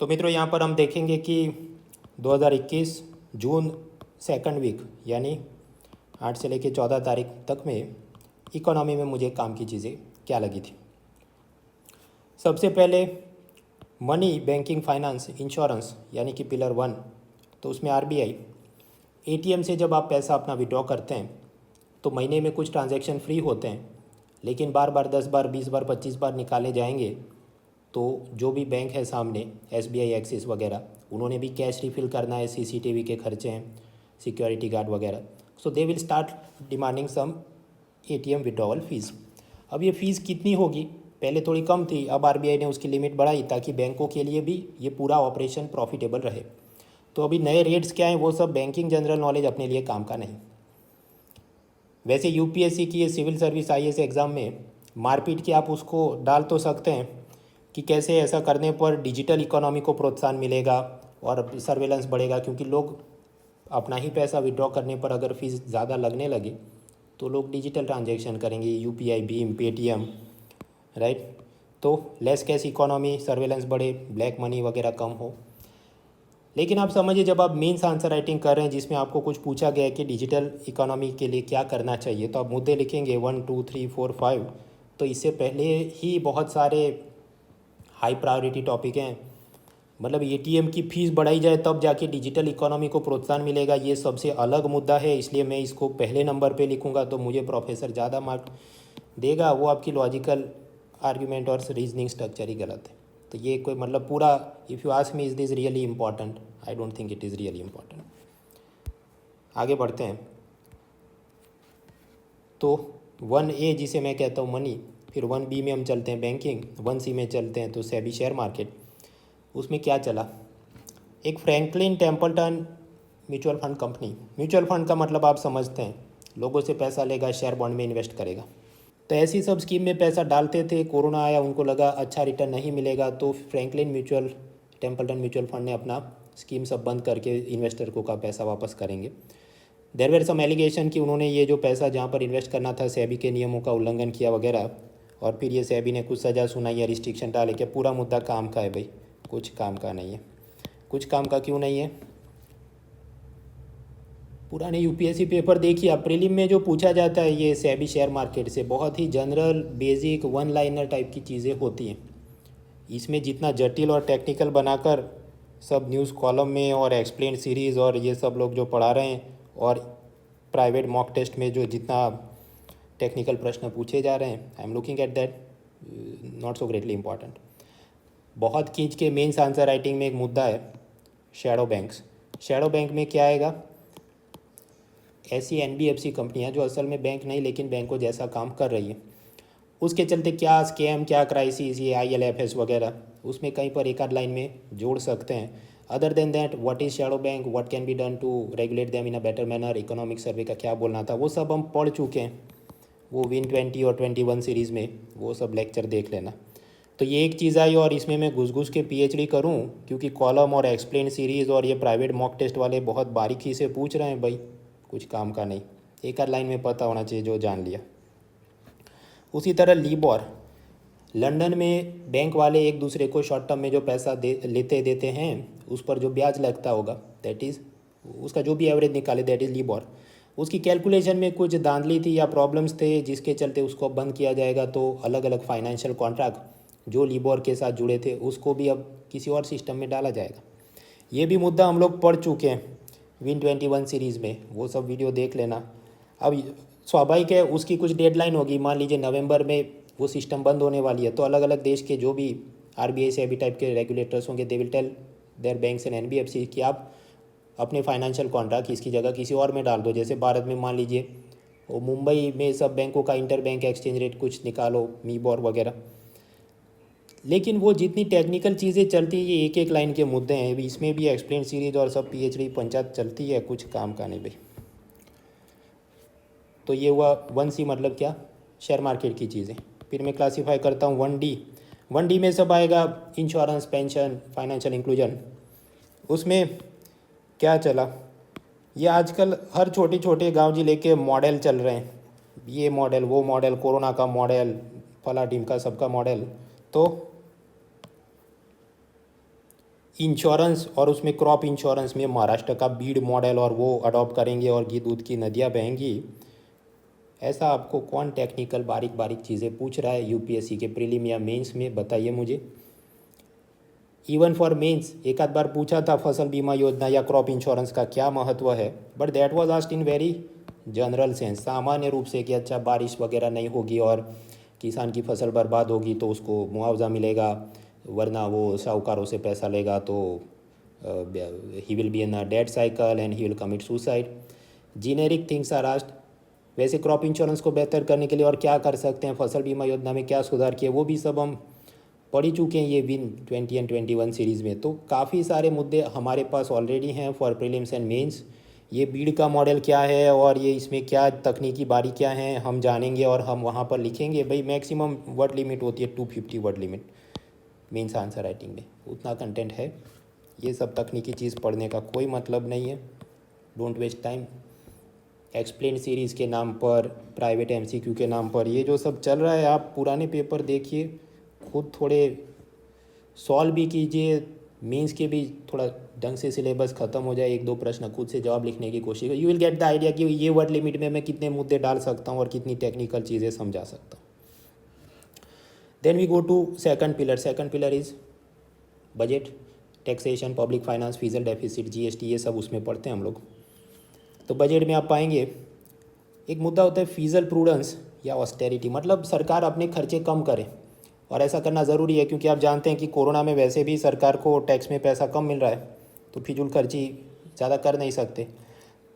तो मित्रों यहाँ पर हम देखेंगे कि 2021 जून सेकंड वीक यानी 8 से लेकर 14 तारीख तक में इकोनॉमी में मुझे काम की चीज़ें क्या लगी थी। सबसे पहले मनी, बैंकिंग, फाइनेंस, इंश्योरेंस यानी कि पिलर 1। तो उसमें आरबीआई एटीएम से जब आप पैसा अपना विड्रॉ करते हैं तो महीने में कुछ ट्रांजैक्शन फ्री होते हैं, लेकिन बार बार 10 बार 20 बार 25 बार निकाले जाएंगे तो जो भी बैंक है सामने, एसबीआई, एक्सिस वगैरह, उन्होंने भी कैश रिफिल करना है, सीसीटीवी के खर्चे हैं, सिक्योरिटी गार्ड वगैरह, so they will start demanding some ATM withdrawal fees. अब ये फ़ीस कितनी होगी? पहले थोड़ी कम थी, अब आरबीआई ने उसकी लिमिट बढ़ाई ताकि बैंकों के लिए भी ये पूरा ऑपरेशन प्रॉफिटेबल रहे। तो अभी नए रेट्स क्या हैं वो सब बैंकिंग जनरल नॉलेज अपने लिए काम का नहीं। वैसे यूपीएससी की ये सिविल सर्विस आईएएस एग्ज़ाम में मारपीट की आप उसको डाल तो सकते हैं कि कैसे ऐसा करने पर डिजिटल इकोनॉमी को प्रोत्साहन मिलेगा और सर्वेलेंस बढ़ेगा, क्योंकि लोग अपना ही पैसा विड्रॉ करने पर अगर फीस ज़्यादा लगने लगे तो लोग डिजिटल ट्रांजैक्शन करेंगे, यूपीआई, भीम, पेटीएम, राइट। तो लेस कैश इकोनॉमी, सर्वेलेंस बढ़े, ब्लैक मनी वगैरह कम हो। लेकिन आप समझिए, जब आप मेंस आंसर राइटिंग कर रहे हैं जिसमें आपको कुछ पूछा गया है कि डिजिटल इकोनॉमी के लिए क्या करना चाहिए, तो आप मुद्दे लिखेंगे 1 2 3 4 5। तो इससे पहले ही बहुत सारे हाई प्रायोरिटी टॉपिक हैं। मतलब एटीएम की फ़ीस बढ़ाई जाए तब जाके डिजिटल इकोनॉमी को प्रोत्साहन मिलेगा, ये सबसे अलग मुद्दा है, इसलिए मैं इसको पहले नंबर पे लिखूंगा तो मुझे प्रोफेसर ज़्यादा मार्क देगा। वो आपकी लॉजिकल आर्ग्यूमेंट और रीजनिंग स्ट्रक्चर ही गलत है। तो ये कोई मतलब पूरा, if you ask me is this really important, I don't think it is really important. आगे बढ़ते हैं। तो 1A जिसे मैं कहता हूँ मनी, फिर 1B में हम चलते हैं बैंकिंग, 1C में चलते हैं तो सेबी शेयर मार्केट। उसमें क्या चला? एक Franklin Templeton mutual fund company, mutual fund का मतलब आप समझते हैं, लोगों से पैसा लेगा, शेयर बॉन्ड में इन्वेस्ट करेगा। तो ऐसी सब स्कीम में पैसा डालते थे, कोरोना आया, उनको लगा अच्छा रिटर्न नहीं मिलेगा, तो फ्रैंकलिन टेम्पल्टन म्यूचुअल फंड ने अपना स्कीम सब बंद करके इन्वेस्टर को का पैसा वापस करेंगे। देयर वेर सम एलिगेशन कि उन्होंने ये जो पैसा जहाँ पर इन्वेस्ट करना था सेबी के नियमों का उल्लंघन किया वगैरह, और फिर ये सेबी ने कुछ सज़ा सुनाई या रिस्ट्रिक्शन डाले। क्या पूरा मुद्दा काम का है भाई? कुछ काम का नहीं है। कुछ काम का क्यों नहीं है? पुराने यूपीएससी पेपर देखिए, आप प्रीलिम में जो पूछा जाता है ये सेबी शेयर मार्केट से बहुत ही general, basic, one liner type की चीज़ें होती हैं। इसमें जितना जटिल और टेक्निकल बनाकर सब न्यूज़ कॉलम में और एक्सप्लेन सीरीज़ और ये सब लोग जो पढ़ा रहे हैं, और प्राइवेट मॉक टेस्ट में जो जितना टेक्निकल प्रश्न पूछे जा रहे हैं, I am looking at that, not so greatly important. बहुत खींच के मेंस आंसर राइटिंग में एक मुद्दा है शैडो बैंक्स। शैडो बैंक में क्या आएगा? ऐसी एनबीएफसी कंपनियां जो असल में बैंक नहीं लेकिन बैंकों जैसा काम कर रही है, उसके चलते क्या स्कैम, क्या क्राइसिस, ये IL&FS वगैरह, उसमें कहीं पर एक आध लाइन में जोड़ सकते हैं। Other than that, what is shadow bank, what can be done to regulate them in a better manner, economic survey का क्या बोलना था, वो सब हम पढ़ चुके हैं। वो विन 20 और 21 सीरीज़ में वो सब लेक्चर देख लेना। तो ये एक चीज़ आई, और इसमें मैं घुस घुस के PhD करूं क्योंकि कॉलम और एक्सप्लेन सीरीज़ और ये प्राइवेट मॉक टेस्ट वाले बहुत बारीकी से पूछ रहे हैं भाई, कुछ काम का नहीं। एक आध लाइन में पता होना चाहिए जो जान लिया। उसी तरह लीबोर, लंदन में बैंक वाले एक दूसरे को शॉर्ट टर्म में जो पैसा लेते देते हैं उस पर जो ब्याज लगता होगा, दैट इज़ उसका जो भी एवरेज निकाले, दैट इज़ लीबोर। उसकी कैलकुलेशन में कुछ धांधली थी या प्रॉब्लम्स थे जिसके चलते उसको बंद किया जाएगा। तो अलग अलग फाइनेंशियल कॉन्ट्रैक्ट जो लीबोर के साथ जुड़े थे उसको भी अब किसी और सिस्टम में डाला जाएगा। ये भी मुद्दा हम लोग पढ़ चुके हैं विन 21 सीरीज़ में, वो सब वीडियो देख लेना। अब स्वाभाविक है उसकी कुछ डेडलाइन होगी, मान लीजिए नवंबर में वो सिस्टम बंद होने वाली है, तो अलग अलग देश के जो भी आरबीआई से अभी टाइप के रेगुलेटर्स होंगे, they will tell their banks and NBFC कि आप अपने फाइनेंशियल कॉन्ट्रैक्ट इसकी जगह किसी और में डाल दो। जैसे भारत में मान लीजिए वो मुंबई में सब बैंकों का इंटर बैंक एक्सचेंज रेट कुछ निकालो, मीबोर वगैरह। लेकिन वो जितनी टेक्निकल चीज़ें चलती है, ये एक एक लाइन के मुद्दे हैं, इसमें भी एक्सप्लेन सीरीज और सब PhD पंचायत चलती है, कुछ काम का नहीं भाई। तो ये हुआ 1C, मतलब क्या? शेयर मार्केट की चीज़ें। फिर मैं क्लासीफाई करता हूँ 1D में सब आएगा इंश्योरेंस, पेंशन, फाइनेंशियल इंक्लूजन। उसमें क्या चला? ये आजकल हर छोटे छोटे गांव जिले के मॉडल चल रहे हैं, ये मॉडल, वो मॉडल, कोरोना का मॉडल, फला टीम का सबका मॉडल। तो इंश्योरेंस और उसमें क्रॉप इंश्योरेंस में महाराष्ट्र का बीड मॉडल और वो अडॉप्ट करेंगे और घी दूध की नदियाँ बहेंगी, ऐसा आपको कौन टेक्निकल बारीक बारीक चीज़ें पूछ रहा है यूपीएससी के प्रीलिम या मेंस में, बताइए मुझे। इवन फॉर मेंस एक आध बार पूछा था फसल बीमा योजना या क्रॉप इंश्योरेंस का क्या महत्व है, but that was asked in very general sense, सामान्य रूप से कि अच्छा बारिश वगैरह नहीं होगी और किसान की फसल बर्बाद होगी तो उसको मुआवजा मिलेगा, वरना वो साहूकारों से पैसा लेगा तो he will be in a dead cycle and he will commit suicide. जीनेरिक things are asked. वैसे क्रॉप इंश्योरेंस को बेहतर करने के लिए और क्या कर सकते हैं, फसल बीमा योजना में क्या सुधार किए, वो भी सब हम पढ़ ही चुके हैं ये विन 20 एंड 21 सीरीज़ में। तो काफ़ी सारे मुद्दे हमारे पास ऑलरेडी हैं फॉर प्रीलिम्स एंड मेंस। ये बीड का मॉडल क्या है और ये इसमें क्या तकनीकी बारीकियां हैं हम जानेंगे और हम वहाँ पर लिखेंगे। भाई मैक्सिमम वर्ड लिमिट होती है 250 word limit mains answer writing में, उतना कंटेंट है। ये सब तकनीकी चीज़ पढ़ने का कोई मतलब नहीं है, don't waste time. Explain series के नाम पर, प्राइवेट एमसीक्यू के नाम पर ये जो सब चल रहा है, आप पुराने पेपर देखिए, खुद थोड़े सॉल्व भी कीजिए, मेंस के भी थोड़ा ढंग से सिलेबस ख़त्म हो जाए, एक दो प्रश्न खुद से जवाब लिखने की कोशिश, you will get the idea कि ये वर्ड लिमिट में मैं कितने मुद्दे डाल सकता हूँ और कितनी टेक्निकल चीज़ें समझा सकता हूँ। Then we go to second pillar. Second pillar is budget, taxation, public finance, physical deficit, GST, ये सब उसमें पढ़ते हैं हम लोग। तो बजट में आप पाएंगे एक मुद्दा होता है फिजिकल प्रूडेंस या ऑस्टेरिटी, मतलब सरकार अपने खर्चे कम करे, और ऐसा करना ज़रूरी है क्योंकि आप जानते हैं कि कोरोना में वैसे भी सरकार को टैक्स में पैसा कम मिल रहा है, तो फिजूल खर्ची ज़्यादा कर नहीं सकते।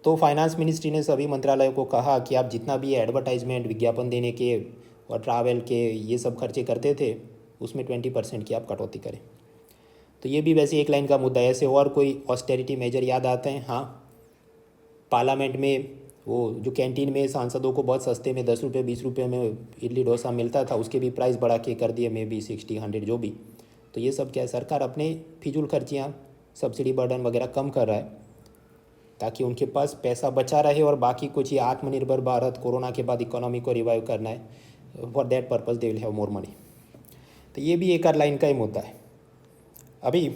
तो फाइनेंस मिनिस्ट्री ने सभी मंत्रालयों को कहा कि आप जितना भी एडवर्टाइजमेंट, विज्ञापन देने के और ट्रैवल के ये सब खर्चे करते थे, उसमें 20% की आप कटौती करें। तो ये भी वैसे एक लाइन का मुद्दा है। ऐसे और कोई ऑस्टेरिटी मेजर याद आते हैं? हाँ, पार्लियामेंट में वो जो कैंटीन में सांसदों को बहुत सस्ते में 10 रुपये 20 रुपये में इडली डोसा मिलता था, उसके भी प्राइस बढ़ा के कर दिए, मे बी 60-100 जो भी। तो ये सब क्या है, सरकार अपने फिजूल खर्चियाँ, सब्सिडी बर्डन वगैरह कम कर रहा है ताकि उनके पास पैसा बचा रहे, और बाकी कुछ ये आत्मनिर्भर भारत, कोरोना के बाद इकोनॉमी को रिवाइव करना है, for that purpose they will have more money. तो ये भी एक आध लाइन का ही मुद्दा है। अभी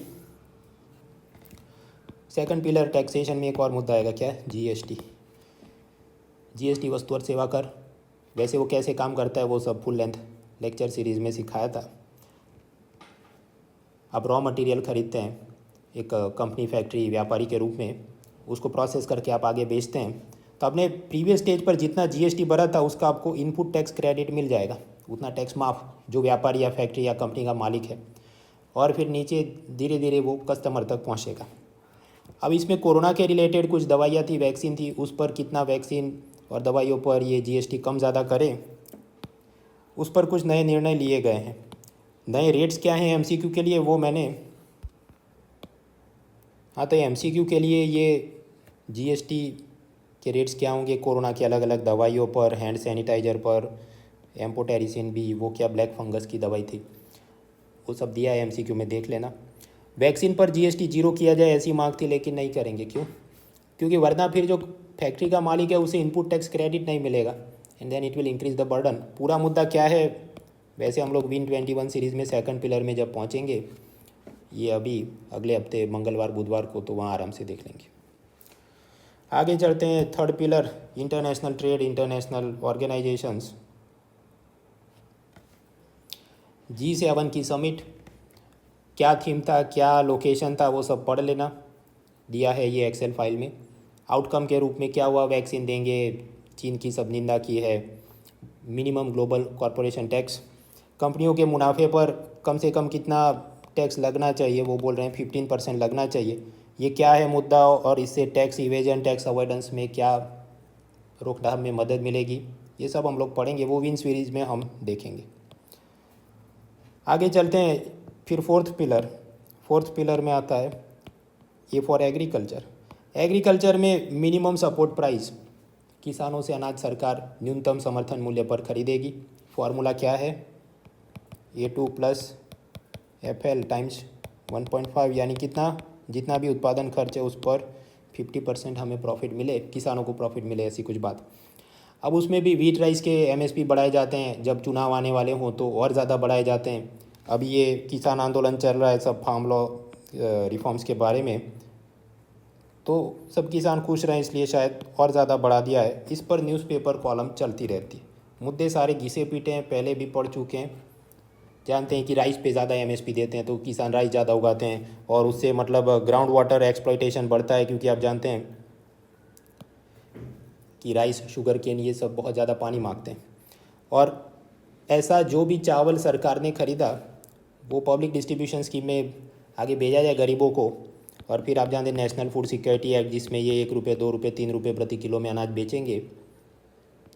सेकंड पिलर टैक्सेशन में एक और मुद्दा आएगा, क्या है? जीएसटी। जीएसटी वस्तु और सेवा कर, वैसे वो कैसे काम करता है वो सब फुल लेंथ लेक्चर सीरीज़ में सिखाया था। आप रॉ मटेरियल खरीदते हैं एक कंपनी, फैक्ट्री, व्यापारी के रूप में, उसको प्रोसेस करके आप आगे बेचते हैं, तो आपने प्रीवियस स्टेज पर जितना जीएसटी भरा था उसका आपको इनपुट टैक्स क्रेडिट मिल जाएगा, उतना टैक्स माफ़ जो व्यापारी या फैक्ट्री या कंपनी का मालिक है, और फिर नीचे धीरे धीरे वो कस्टमर तक पहुँचेगा। अब इसमें कोरोना के रिलेटेड कुछ दवाइयाँ थी, वैक्सीन थी, उस पर कितना वैक्सीन और दवाइयों पर ये जीएसटी कम ज़्यादा करें, उस पर कुछ नए निर्णय लिए गए हैं। नए रेट्स क्या हैं एमसीक्यू के लिए, वो मैंने, हाँ, तो एमसीक्यू के लिए ये जीएसटी के रेट्स क्या होंगे कोरोना की अलग अलग दवाइयों पर, हैंड सैनिटाइज़र पर, एम्पोटेरिसिन भी, वो क्या ब्लैक फंगस की दवाई थी, वो सब दिया है एमसीक्यू में, देख लेना। वैक्सीन पर जीएसटी 0 किया जाए ऐसी मांग थी, लेकिन नहीं करेंगे। क्यों? क्योंकि वरना फिर जो फैक्ट्री का मालिक है उसे इनपुट टैक्स क्रेडिट नहीं मिलेगा, and then it will increase the burden. पूरा मुद्दा क्या है, वैसे हम लोग विन 21 सीरीज़ में सेकंड पिलर में जब पहुंचेंगे, ये अभी अगले हफ्ते मंगलवार बुधवार को, तो वहाँ आराम से देख लेंगे। आगे चलते हैं, third pillar international trade, international organisations. G7 की समिट, क्या थीम था, क्या लोकेशन था, वो सब पढ़ लेना, दिया है ये एक्सेल फाइल में। आउटकम के रूप में क्या हुआ, वैक्सीन देंगे, चीन की सब निंदा की है। मिनिमम ग्लोबल कॉरपोरेशन टैक्स, कंपनियों के मुनाफे पर कम से कम कितना टैक्स लगना चाहिए, वो बोल रहे हैं 15% लगना चाहिए। ये क्या है मुद्दा, और इससे टैक्स इवेजन, टैक्स अवॉइडेंस में क्या रोकथाम में मदद मिलेगी, ये सब हम लोग पढ़ेंगे, वो विन सीरीज़ में हम देखेंगे। आगे चलते हैं, फिर फोर्थ पिलर में आता है ये फॉर एग्रीकल्चर। एग्रीकल्चर में मिनिमम सपोर्ट प्राइस, किसानों से अनाज सरकार न्यूनतम समर्थन मूल्य पर खरीदेगी। फॉर्मूला क्या है, A2 + FL टाइम्स 1.5, यानी कितना, जितना भी उत्पादन खर्च है उस पर 50% हमें प्रॉफिट मिले, किसानों को प्रॉफिट मिले, ऐसी कुछ बात। अब उसमें भी व्हीट राइस के MSP बढ़ाए जाते हैं, जब चुनाव आने वाले हों तो और ज़्यादा बढ़ाए जाते हैं। अब ये किसान आंदोलन चल रहा है, सब फार्म लॉ रिफॉर्म्स के बारे में, तो सब किसान खुश रहें इसलिए शायद और ज़्यादा बढ़ा दिया है। इस पर न्यूज़पेपर कॉलम चलती रहती है। मुद्दे सारे घिसे पीटे हैं, पहले भी पढ़ चुके हैं। जानते हैं कि राइस पे ज़्यादा एमएसपी देते हैं तो किसान राइस ज़्यादा उगाते हैं और उससे मतलब ग्राउंड वाटर एक्सप्लॉइटेशन बढ़ता है, क्योंकि आप जानते हैं कि राइस, शुगर केन, ये सब बहुत ज़्यादा पानी मांगते हैं। और ऐसा जो भी चावल सरकार ने ख़रीदा वो पब्लिक डिस्ट्रीब्यूशन स्कीम में आगे भेजा जाए गरीबों को। और फिर आप जानते हैं नेशनल फूड सिक्योरिटी एक्ट, जिसमें ये 1 रुपये, 2 रुपये, 3 रुपये प्रति किलो में अनाज बेचेंगे।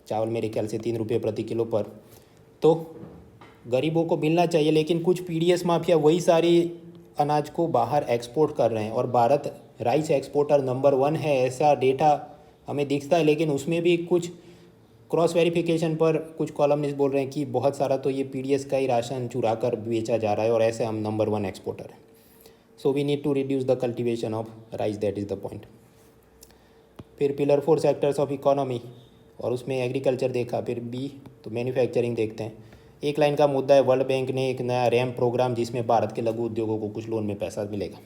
चावल मेरे ख्याल से 3 रुपये प्रति किलो पर, तो गरीबों को मिलना चाहिए। लेकिन कुछ पीडीएस माफिया वही सारी अनाज को बाहर एक्सपोर्ट कर रहे हैं और भारत राइस एक्सपोर्टर नंबर 1 है, ऐसा डेटा हमें दिखता है। लेकिन उसमें भी कुछ क्रॉस वेरिफिकेशन पर कुछ कॉलमनिस्ट बोल रहे हैं कि बहुत सारा तो ये पीडीएस का ही राशन चुरा कर बेचा जा रहा है और ऐसे हम नंबर 1 एक्सपोर्टर हैं। So we need to reduce the cultivation of rice, that is the point. फिर पिलर 4 सेक्टर्स ऑफ इकोनॉमी, और उसमें एग्रीकल्चर देखा। फिर बी तो मैन्युफैक्चरिंग देखते हैं। एक लाइन का मुद्दा है, वर्ल्ड बैंक ने एक नया रैम्प प्रोग्राम जिसमें भारत के लघु उद्योगों को कुछ लोन में पैसा मिलेगा।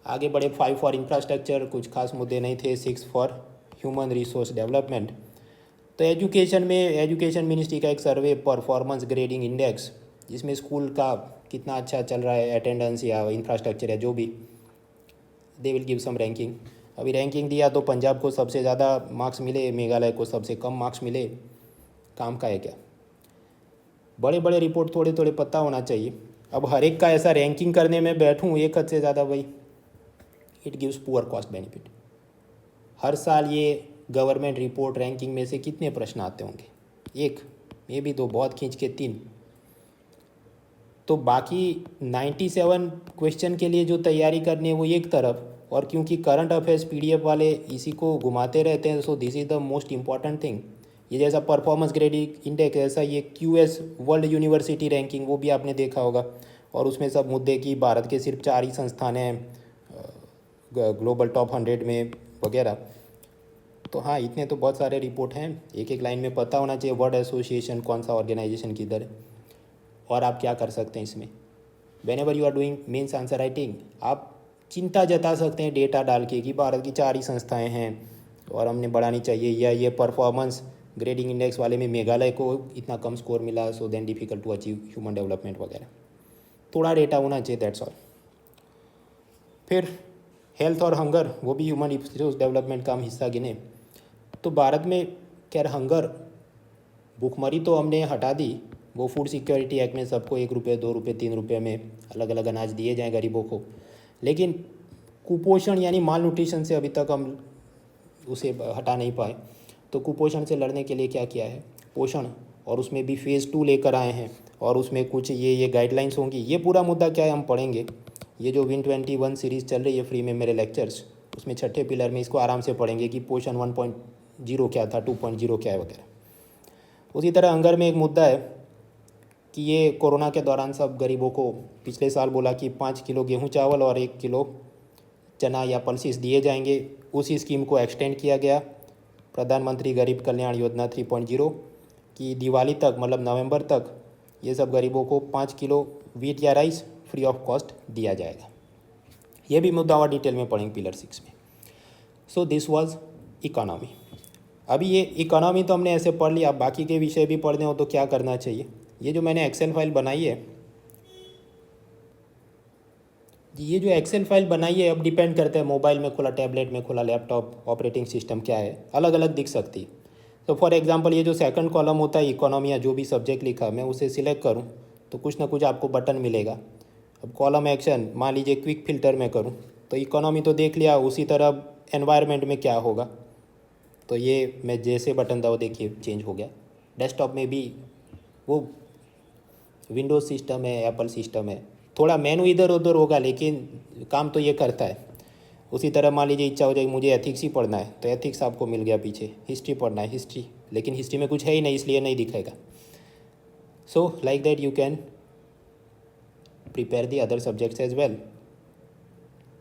आगे बढ़े 5 फॉर इंफ्रास्ट्रक्चर, कुछ खास मुद्दे नहीं थे। 6 फॉर ह्यूमन रिसोर्स डेवलपमेंट, तो एजुकेशन में एजुकेशन मिनिस्ट्री का एक सर्वे परफॉर्मेंस ग्रेडिंग इंडेक्स, जिसमें स्कूल का कितना अच्छा चल रहा है, अटेंडेंस या इंफ्रास्ट्रक्चर या जो भी, they will give some ranking. अभी रैंकिंग दिया तो पंजाब को सबसे ज़्यादा मार्क्स मिले, मेघालय को सबसे कम मार्क्स मिले। काम का है क्या? बड़े बड़े रिपोर्ट थोड़े थोड़े पता होना चाहिए। अब हर एक का ऐसा रैंकिंग करने में बैठूं एक हद से ज़्यादा, भाई it gives poor cost benefit. हर साल ये गवर्नमेंट रिपोर्ट रैंकिंग में से कितने प्रश्न आते होंगे? 1, मे भी 2, बहुत खींच के 3। तो बाकी 97 क्वेश्चन के लिए जो तैयारी करनी है वो एक तरफ, और क्योंकि करंट अफेयर्स पीडीएफ वाले इसी को घुमाते रहते हैं, so this is the most important thing. ये जैसा परफॉर्मेंस ग्रेडिंग इंडेक्स, ऐसा ये क्यूएस वर्ल्ड यूनिवर्सिटी रैंकिंग, वो भी आपने देखा होगा। और उसमें सब मुद्दे कि भारत के सिर्फ 4 ही संस्थान हैं ग्लोबल टॉप 100 में वगैरह। तो हाँ, इतने तो बहुत सारे रिपोर्ट हैं, एक एक लाइन में पता होना चाहिए वर्ल्ड एसोसिएशन कौन सा ऑर्गेनाइजेशन किधर है और आप क्या कर सकते हैं इसमें। Whenever you are doing means answer writing, आप चिंता जता सकते हैं डेटा डाल के कि भारत की 4 ही संस्थाएं हैं और हमने बढ़ानी चाहिए, या ये परफॉर्मेंस ग्रेडिंग इंडेक्स वाले में मेघालय को इतना कम स्कोर मिला, so then difficult to achieve human development वगैरह। थोड़ा डेटा होना चाहिए, दैट्स ऑल। फिर हेल्थ और हंगर, वो भी ह्यूमन रिसोर्स डेवलपमेंट का हम हिस्सा गिने। तो भारत में खैर हंगर, भूखमरी तो हमने हटा दी। वो फूड सिक्योरिटी एक्ट में सबको 1 रुपये, 2 रुपये, 3 रुपये में अलग अलग अनाज दिए जाएँ गरीबों को। लेकिन कुपोषण यानी माल न्यूट्रिशन से अभी तक हम उसे हटा नहीं पाए। तो कुपोषण से लड़ने के लिए क्या किया है? पोषण, और उसमें भी फेज़ 2 लेकर आए हैं और उसमें कुछ ये गाइडलाइंस होंगी। ये पूरा मुद्दा क्या है हम पढ़ेंगे। ये जो विन 21 सीरीज़ चल रही है फ्री में मेरे लेक्चर्स, उसमें 6ठे पिलर में इसको आराम से पढ़ेंगे कि पोषण 1.0 क्या था, 2.0 क्या है वगैरह। उसी तरह हंगर में एक मुद्दा है कि ये कोरोना के दौरान सब गरीबों को पिछले साल बोला कि 5 किलो गेहूं चावल और 1 किलो चना या पल्सेस दिए जाएंगे। उसी स्कीम को एक्सटेंड किया गया प्रधानमंत्री गरीब कल्याण योजना 3.0 की दिवाली तक, मतलब नवंबर तक ये सब गरीबों को 5 किलो वीट या राइस फ्री ऑफ कॉस्ट दिया जाएगा। ये भी मुद्दा और डिटेल में पढ़ेंगे पिलर 6 में। So this was economy. अभी ये इकोनॉमी तो हमने ऐसे पढ़ लिया, अब बाकी के विषय भी पढ़ने हो तो क्या करना चाहिए। ये जो मैंने एक्सेल फाइल बनाई है, ये जो एक्सेल फाइल बनाई है अब डिपेंड करता है मोबाइल में खुला, टैबलेट में खुला, लैपटॉप, ऑपरेटिंग सिस्टम क्या है, अलग अलग दिख सकती है। तो फॉर एग्जांपल ये जो सेकंड कॉलम होता है इकोनॉमी या जो भी सब्जेक्ट लिखा, मैं उसे सिलेक्ट करूं तो कुछ ना कुछ आपको बटन मिलेगा। अब कॉलम एक्शन, मान लीजिए क्विक फिल्टर में करूं तो इकोनॉमी तो देख लिया, उसी तरह एनवायरनमेंट में क्या होगा। तो ये मैं जैसे बटन दबाओ देखिए चेंज हो गया। डेस्कटॉप में भी वो विंडोज़ सिस्टम है, एप्पल सिस्टम है, थोड़ा मेनू इधर उधर होगा लेकिन काम तो ये करता है। उसी तरह मान लीजिए इच्छा हो जाए मुझे एथिक्स ही पढ़ना है तो एथिक्स आपको मिल गया पीछे। हिस्ट्री पढ़ना है हिस्ट्री, लेकिन हिस्ट्री में कुछ है ही नहीं इसलिए नहीं दिखेगा। So like that you can prepare the other subjects as well.